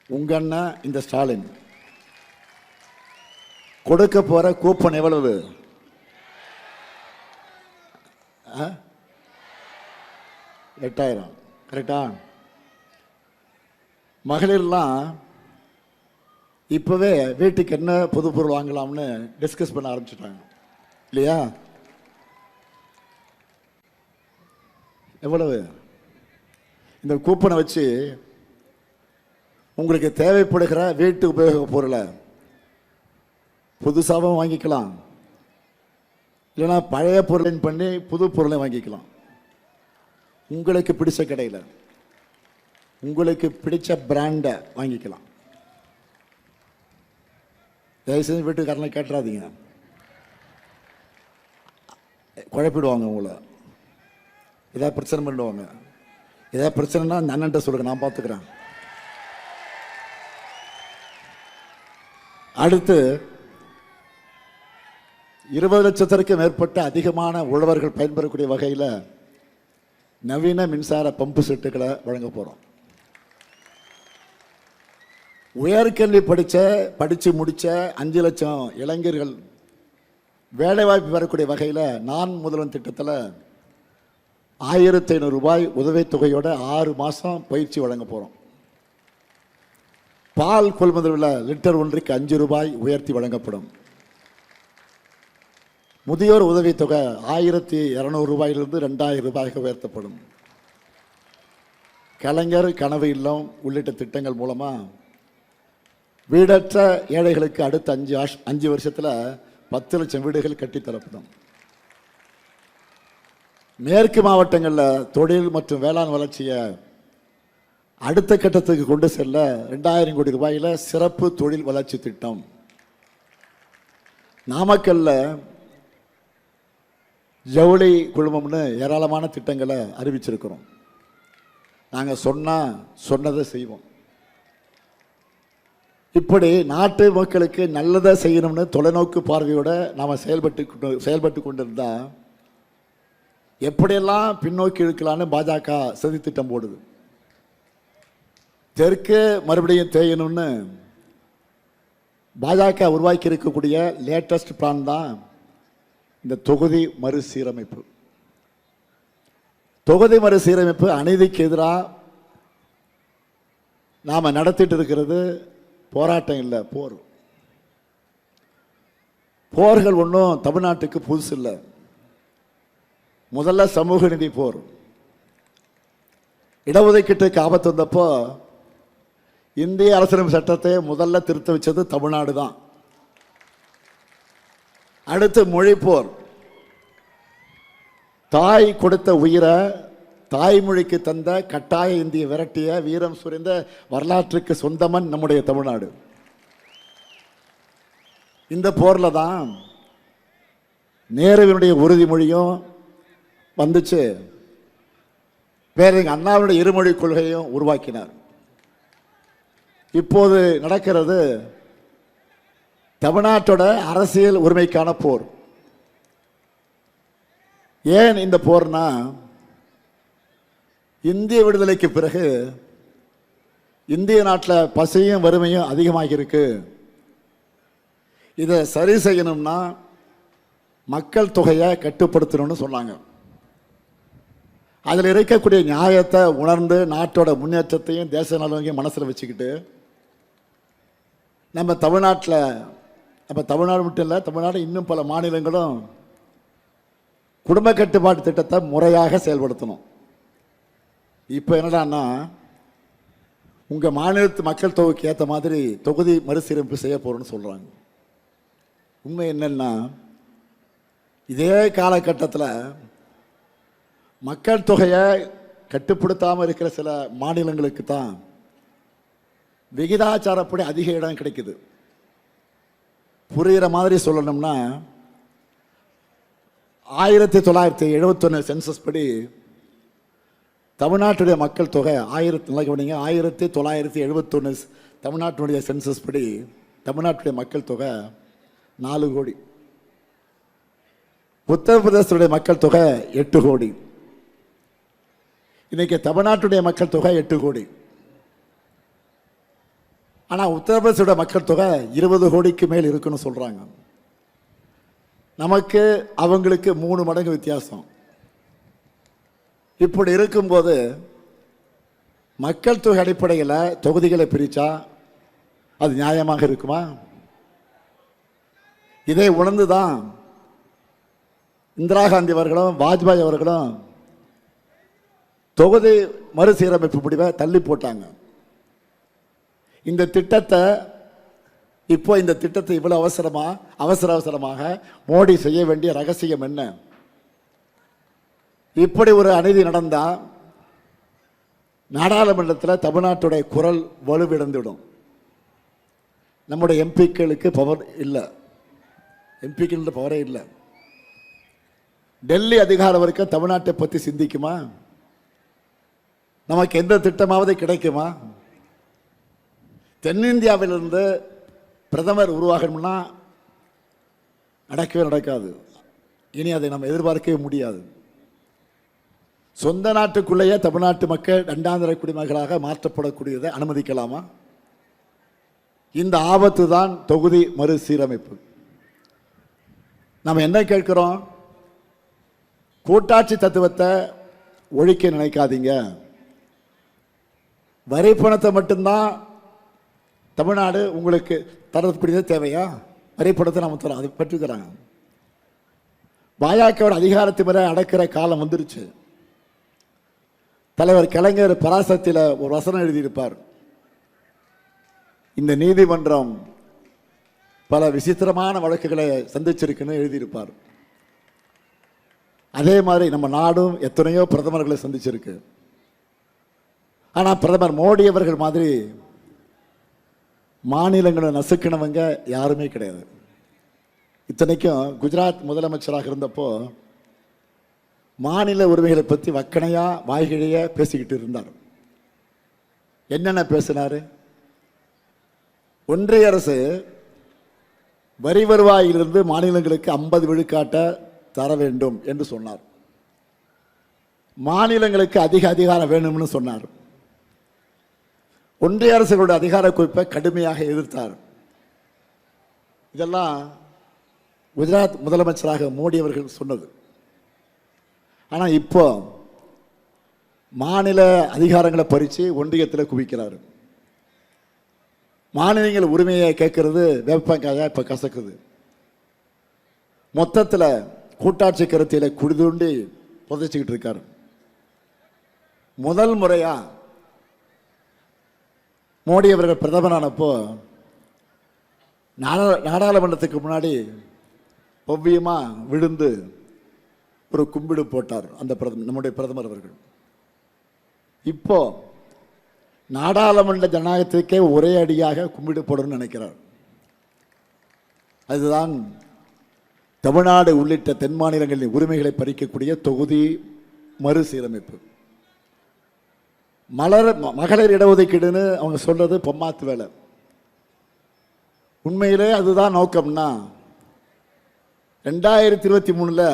உங்க அண்ணன் இந்த ஸ்டாலின் கொடுக்க போற கூப்பன் எவ்வளவு? ஆ? 8000. கரெக்டா? மகளிர்லாம் இப்பவே வீட்டுக்கு என்ன புது பொருள் வாங்கலாம்னு டிஸ்கஸ் பண்ண ஆரம்பிச்சுட்டாங்க இல்லையா? எவ்வளவு? இந்த கூப்பனை வச்சு உங்களுக்கு தேவைப்படுகிற வீட்டு உபயோக பொருளை புதுசாகவும் வாங்கிக்கலாம், இல்லைன்னா பழைய பொருளையும் பண்ணி புது பொருளை வாங்கிக்கலாம். உங்களுக்கு பிடிச்ச கடையில் உங்களுக்கு பிடிச்ச பிராண்டை வாங்கிக்கலாம். தயவுசெய்து வீட்டுக்காரனை கேட்டுறாதீங்க, குழப்பிடுவாங்க உங்களை. ஏதாவது பிரச்சனை பண்ணிடுவாங்க. ஏதாவது பிரச்சனைனா அந்த அண்ணன்ட்ட சொல்லுங்க, நான் பார்த்துக்கிறேன். அடுத்து 20 லட்சத்திற்கு மேற்பட்ட அதிகமான உழவர்கள் பயன்பெறக்கூடிய வகையில் நவீன மின்சார பம்பு செட்டுகளை வழங்க போகிறோம். உயர்கல்வி படித்து முடித்த 5 லட்சம் இளைஞர்கள் வேலைவாய்ப்பு பெறக்கூடிய வகையில் நான் முதல்வன் திட்டத்தில் 1500 ரூபாய் உதவித்தொகையோட 6 மாதம் பயிற்சி வழங்க போகிறோம். பால் கொள்முதல் லிட்டர் ஒன்றுக்கு 5 ரூபாய் உயர்த்தி வழங்கப்படும். முதியோர் உதவித்தொகை 1200 ரூபாயிலிருந்து 2000 ரூபாய்க்கு உயர்த்தப்படும். கலைஞர் கனவு இல்லம் உள்ளிட்ட திட்டங்கள் மூலமாக வீடற்ற ஏழைகளுக்கு அடுத்த 5 வருஷத்தில் 10 லட்சம் வீடுகள் கட்டித்தரப்படும். மேற்கு மாவட்டங்களில் தொழில் மற்றும் வேளாண் வளர்ச்சியை அடுத்த கட்டத்துக்கு கொண்டு செல்ல 2000 கோடி ரூபாயில் சிறப்பு தொழில் வளர்ச்சி திட்டம். நாமக்கல்ல ஜவுளி குழுமம்னு ஏராளமான திட்டங்களை அறிவிச்சிருக்கிறோம். நாங்கள் சொன்னதை செய்வோம். இப்படி நாட்டு மக்களுக்கு நல்லதை செய்யணும்னு தொலைநோக்கு பார்வையோட நாம் செயல்பட்டு கொண்டிருந்தா எப்படியெல்லாம் பின்னோக்கி இழுக்கலான்னு பாஜக சதி திட்டம் போடுது. தெற்கு மறுபடியும் தேயணும்னு பாஜக உருவாக்கி இருக்கக்கூடிய லேட்டஸ்ட் பிளான் தான் இந்த தொகுதி மறுசீரமைப்பு. தொகுதி மறுசீரமைப்பு அநீதிக்கு எதிராக நாம் நடத்திட்டு இருக்கிறது போராட்டம் இல்லை, போர். போர்கள் ஒன்றும் தமிழ்நாட்டுக்கு புதுசு இல்லை. முதல்ல சமூக நீதி போர். இடஒதுக்கீட்டுக்கு ஆபத்து வந்தப்போ இந்திய அரசியலமைப்பு சட்டத்தை முதல்ல திருத்த வச்சது தமிழ்நாடு தான். அடுத்து மொழி போர். தாய் கொடுத்த உயிரை தாய்மொழிக்கு தந்த கட்டாய இந்திய விரட்டிய வீரம் சுரிந்த வரலாற்றுக்கு சொந்தமன் நம்முடைய தமிழ்நாடு. இந்த போர்ல தான் நேருவினுடைய உறுதிமொழியும் வந்துச்சு. பேரறிஞர் அண்ணாவுடைய இருமொழி கொள்கையும் உருவாக்கினார். இப்போது நடக்கிறது தமிழ்நாட்டோட அரசியல் உரிமைக்கான போர். ஏன் இந்த போர்னா, இந்திய விடுதலைக்கு பிறகு இந்திய நாட்டில் பசியும் வறுமையும் அதிகமாகி இருக்கு. இதை சரி செய்யணும்னா மக்கள் தொகையை கட்டுப்படுத்தணும்னு சொன்னாங்க. அதில் இருக்கக்கூடிய நியாயத்தை உணர்ந்து நாட்டோட முன்னேற்றத்தையும் தேச நலனையும் மனசில் வச்சுக்கிட்டு நம்ம தமிழ்நாடு மட்டும் இல்லை, தமிழ்நாடு இன்னும் பல மாநிலங்களும் குடும்ப கட்டுப்பாட்டு திட்டத்தை முறையாக செயல்படுத்தணும். இப்போ என்னடான்னா, உங்கள் மாநிலத்து மக்கள் தொகைக்கு ஏற்ற மாதிரி தொகுதி மறுசீரமைப்பு செய்ய போகிறோன்னு சொல்கிறாங்க. உண்மை என்னன்னா, இதே காலகட்டத்தில் மக்கள் தொகையை கட்டுப்படுத்தாமல் இருக்கிற சில மாநிலங்களுக்கு தான் விகிதாச்சாரப்படி அதிக இடம் கிடைக்குது. புரிகிற மாதிரி சொல்லணும்னா, 1971 சென்சஸ் படி தமிழ்நாட்டுடைய மக்கள் தொகை 1971 தமிழ்நாட்டினுடைய சென்சஸ் படி தமிழ்நாட்டுடைய மக்கள் தொகை 4 கோடி. உத்தரப்பிரதேசத்துடைய மக்கள் தொகை 8 கோடி. இன்னைக்கு தமிழ்நாட்டுடைய மக்கள் தொகை 8 கோடி. ஆனால் உத்தரப்பிரதேசோட மக்கள் தொகை 20 கோடிக்கு மேல் இருக்குன்னு சொல்கிறாங்க. நமக்கு அவங்களுக்கு 3 மடங்கு வித்தியாசம். இப்படி இருக்கும்போது மக்கள் தொகை அடிப்படையில் தொகுதிகளை பிரித்தா அது நியாயமாக இருக்குமா? இதை உணர்ந்து தான் இந்திரா காந்தி அவர்களும் வாஜ்பாய் அவர்களும் தொகுதி மறுசீரமைப்பு முடிவை தள்ளி போட்டாங்க. இந்த திட்டத்தை இவ்வளவு அவசரமாக மோடி செய்ய வேண்டிய ரகசியம் என்ன? இப்படி ஒரு அநீதி நடந்தால் நாடாளுமன்றத்தில் தமிழ்நாட்டுடைய குரல் வலுவிழந்துவிடும். நம்முடைய எம்பிக்களுக்கு பவர் இல்லை, எம்பிக்கள் பவரே இல்லை. டெல்லி அதிகார வரைக்கும் தமிழ்நாட்டை பற்றி சிந்திக்குமா? நமக்கு எந்த திட்டமாவது கிடைக்குமா? தென்னிந்தியாவிலிருந்து பிரதமர் உருவாகணும்னா நடக்காது. இனி அதை நம்ம எதிர்பார்க்கவே முடியாது. சொந்த நாட்டுக்குள்ளேயே தமிழ்நாட்டு மக்கள் 2ஆம் தர குடிமகளாக மாற்றப்படக்கூடியதை அனுமதிக்கலாமா? இந்த ஆபத்து தான் தொகுதி மறுசீரமைப்பு. நம்ம என்ன கேட்கிறோம்? கூட்டாட்சி தத்துவத்தை ஒழிக்க நினைக்காதீங்க. வரி பணத்தை மட்டும்தான் தமிழ்நாடு உங்களுக்கு தரக்கூடியது தேவையா? வரி பணத்தை நம்ம தரோம், அதை பெற்றுக்கிறாங்க. பாஜகவோட அதிகாரத்தை முறை அடக்கிற காலம் வந்துருச்சு. தலைவர் கலைஞர் பராசக்தியில் ஒரு வசனம் எழுதியிருப்பார். இந்த நீதிமன்றம் பல விசித்திரமான வழக்குகளை சந்திச்சிருக்குன்னு எழுதியிருப்பார். அதே மாதிரி நம்ம நாடும் எத்தனையோ பிரதமர்களை சந்திச்சிருக்கு. ஆனால் பிரதமர் மோடி அவர்கள் மாதிரி மாநிலங்களை நசுக்கினவங்க யாருமே கிடையாது. இத்தனைக்கும் குஜராத் முதலமைச்சராக இருந்தப்போ மாநில உரிமைகளை பற்றி வக்கணையா வாய்கிழைய பேசிக்கிட்டு இருந்தார். என்னென்ன பேசினார்? ஒன்றிய அரசு வரி வருவாயிலிருந்து மாநிலங்களுக்கு 50 விழுக்காட்ட தர வேண்டும் என்று சொன்னார். மாநிலங்களுக்கு அதிகாரம் வேணும்னு சொன்னார். ஒன்றிய அரசுகளுடைய அதிகார குவிப்பை கடுமையாக எதிர்த்தார். இதெல்லாம் குஜராத் முதலமைச்சராக மோடி அவர்கள் சொன்னது. ஆனால் இப்போ மாநில அதிகாரங்களை பறித்து ஒன்றியத்தில் குவிக்கிறார். மாநிலங்கள் உரிமையை கேட்கறது வேப்பங்காயா இப்போ கசக்குது. மொத்தத்தில் கூட்டாட்சி கருத்தில குடிதூண்டி புதைச்சிக்கிட்டு இருக்காரு. முதல் முறையா மோடி அவர்கள் பிரதமரானப்போ நாடாளுமன்றத்துக்கு முன்னாடி ஒவ்வியமா விழுந்து ஒரு கும்பிடு போட்டார் நம்முடைய பிரதமர் அவர்கள். இப்போ நாடாளுமன்ற ஜனநாயகத்துக்கே ஒரே அடியாக கும்பிடு போடணும்னு நினைக்கிறார். அதுதான் தமிழ்நாடு உள்ளிட்ட தென் மாநிலங்களின் உரிமைகளை பறிக்கக்கூடிய தொகுதி மறுசீரமைப்பு. மகளிர் இடஒதுக்கீடுன்னு அவங்க சொல்றது பொம்மாத்து வேலை. உண்மையிலே அதுதான் நோக்கம்னா 2023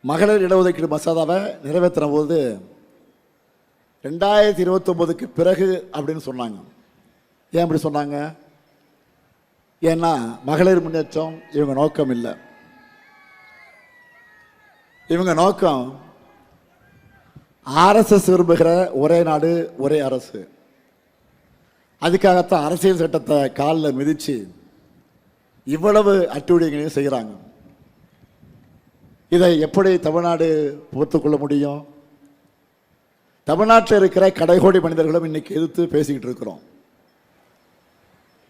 மகளிர் இடஒதுக்கீடு மசோதாவை நிறைவேற்றின போது 2029க்கு பிறகு அப்படின்னு சொன்னாங்க. ஏன் அப்படி சொன்னாங்க? ஏன்னா மகளிர் முன்னேற்றம் இவங்க நோக்கம் இல்லை. இவங்க நோக்கம் RSS விரும்புகிற ஒரே நாடு ஒரே அரசு. அதுக்காகத்தான் அரசியல் சட்டத்தை காலில் மிதிச்சு இவ்வளவு அட்டுழியங்களையும் செய்கிறாங்க. இதை எப்படி தமிழ்நாடு பொறுத்துக்கொள்ள முடியும்? தமிழ்நாட்டில் இருக்கிற கடைகோடி மனிதர்களும் இன்னைக்கு எதிர்த்து பேசிக்கிட்டு இருக்கிறோம்.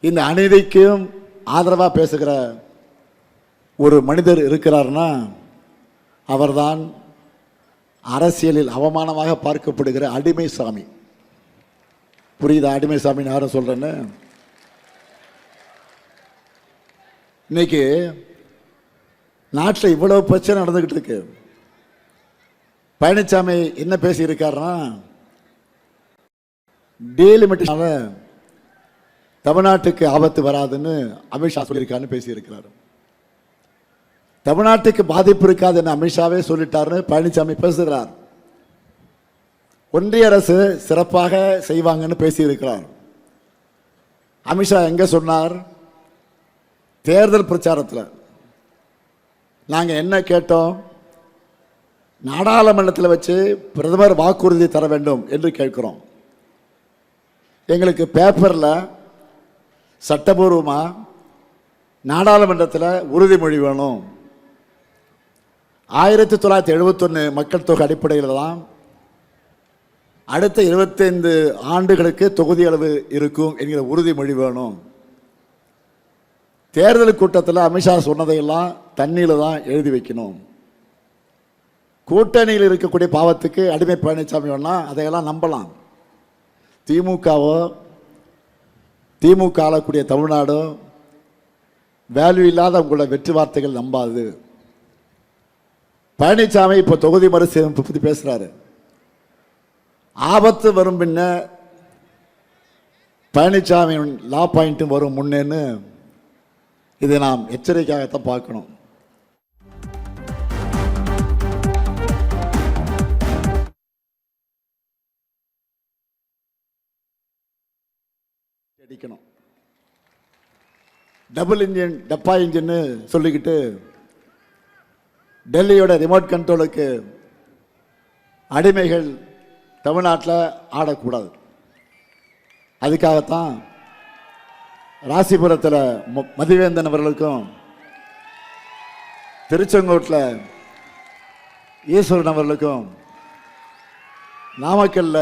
இந்த அநீதிக்கும் ஆதரவாக பேசுகிற ஒரு மனிதர் இருக்கிறார்னா அவர்தான் அரசியலில் அவமானமாக பார்க்கப்படுகிற அடிமை சாமி. புரியுதா? அடிமை சாமின்னு யாரும் சொல்றேன்னு. இன்னைக்கு நாட்டில் இவ்வளவு பிரச்சனை நடந்துகிட்டு இருக்கு. பழனிசாமி என்ன பேசி இருக்காருன்னா, டீலிமிட்டேஷனால தமிழ்நாட்டுக்கு ஆபத்து வராதுன்னு அமித்ஷா சொல்லியிருக்காருன்னு பேசி இருக்கிறார். தமிழ்நாட்டுக்கு பாதிப்பு இருக்காதுன்னு அமித்ஷாவே சொல்லிட்டாருன்னு பழனிசாமி பேசுகிறார். ஒன்றிய அரசு சிறப்பாக செய்வாங்கன்னு பேசியிருக்கிறார். அமித்ஷா எங்க சொன்னார்? தேர்தல் பிரச்சாரத்தில் நாங்கள் என்ன கேட்டோம்? நாடாளுமன்றத்தில் வச்சு பிரதமர் வாக்குறுதி தர வேண்டும் என்று கேட்கிறோம். எங்களுக்கு பேப்பரில் சட்டபூர்வமாக நாடாளுமன்றத்தில் உறுதிமொழி வேணும். 1971 மக்கள் தொகை அடிப்படையில் தான் அடுத்த 25 ஆண்டுகளுக்கு தொகுதி அளவு இருக்கும் என்கிற உறுதிமொழி வேணும். தேர்தல் கூட்டத்தில் அமித்ஷா சொன்னதையெல்லாம் தண்ணியில் தான் எழுதி வைக்கணும். கூட்டணியில் இருக்கக்கூடிய பாவத்துக்கு அடிமை பழனிசாமி வேணா அதையெல்லாம் நம்பலாம். திமுக ஆளக்கூடிய தமிழ்நாடோ வேல்யூ இல்லாத உங்களோட வெற்றி வார்த்தைகள் நம்பாது. பழனிசாமி இப்போ தொகுதி மறுசீரமைப்பு பற்றி பேசுகிறாரு. ஆபத்து வரும் பின்ன பழனிசாமி லா பாயிண்ட்டும் வரும் முன்னேன்னு இதை நாம் எச்சரிக்கையாகத்தான் பார்க்கணும். அடிக்கணும். டபுள் இன்ஜின் டப்பா இன்ஜின்னு சொல்லிக்கிட்டு டெல்லியோட ரிமோட் கண்ட்ரோலுக்கு அடிமைகள் தமிழ்நாட்டில் ஆடக்கூடாது. அதுக்காகத்தான் ராசிபுரத்தில் மதிவேந்தன் அவர்களுக்கும் திருச்செங்கோட்டில் ஈஸ்வரன் அவர்களுக்கும் நாமக்கல்ல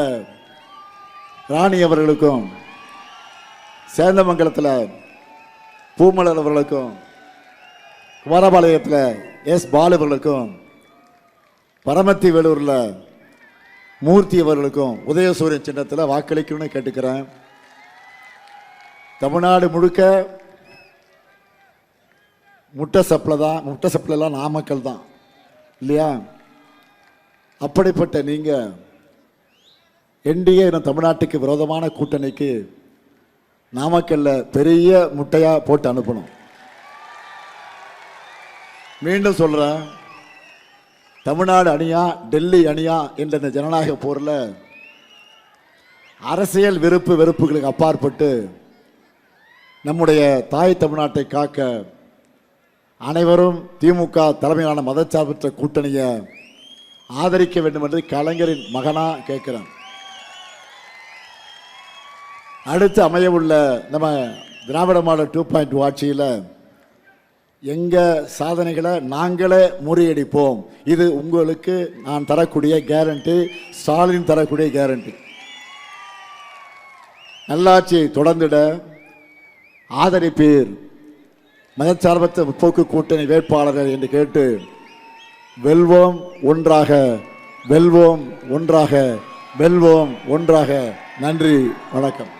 ராணி அவர்களுக்கும் சேந்தமங்கலத்தில் பூமலர் அவர்களுக்கும் குமாரபாளையத்தில் எஸ் பாலு அவர்களுக்கும் பரமத்தி வேலூரில் மூர்த்தி அவர்களுக்கும் உதயசூரியன் சின்னத்தில் வாக்களிக்கணும்னு கேட்டுக்கிறேன். தமிழ்நாடு முழுக்க முட்டை சப்ளைலாம் நாமக்கல் தான் இல்லையா? அப்படிப்பட்ட நீங்கள் என்டிஏ தமிழ்நாட்டுக்கு விரோதமான கூட்டணிக்கு நாமக்கல்ல பெரிய முட்டையா போட்டு அனுப்பணும். மீண்டும் சொல்றேன், தமிழ்நாடு அணியா டெல்லி அணியா என்ற இந்த ஜனநாயக போரில் அரசியல் வெறுப்புகளுக்கு அப்பாற்பட்டு நம்முடைய தாய் தமிழ்நாட்டை காக்க அனைவரும் திமுக தலைமையிலான மதச்சார்பற்ற கூட்டணியை ஆதரிக்க வேண்டும் என்று கலைஞரின் மகனா கேட்கிறேன். அடுத்து அமையவுள்ள நம்ம திராவிட மாடல் 2.0 ஆட்சியில் எங்கள் சாதனைகளை நாங்களே முறியடிப்போம். இது உங்களுக்கு நான் தரக்கூடிய கேரண்டி, ஸ்டாலின் தரக்கூடிய கேரண்டி. நல்லாட்சி தொடர்ந்திட ஆதரிப்பீர் மதச்சார்பற்ற முற்போக்கு கூட்டணி வேட்பாளர்கள் என்று கேட்டு வெல்வோம் ஒன்றாக, வெல்வோம் ஒன்றாக, வெல்வோம் ஒன்றாக. நன்றி, வணக்கம்.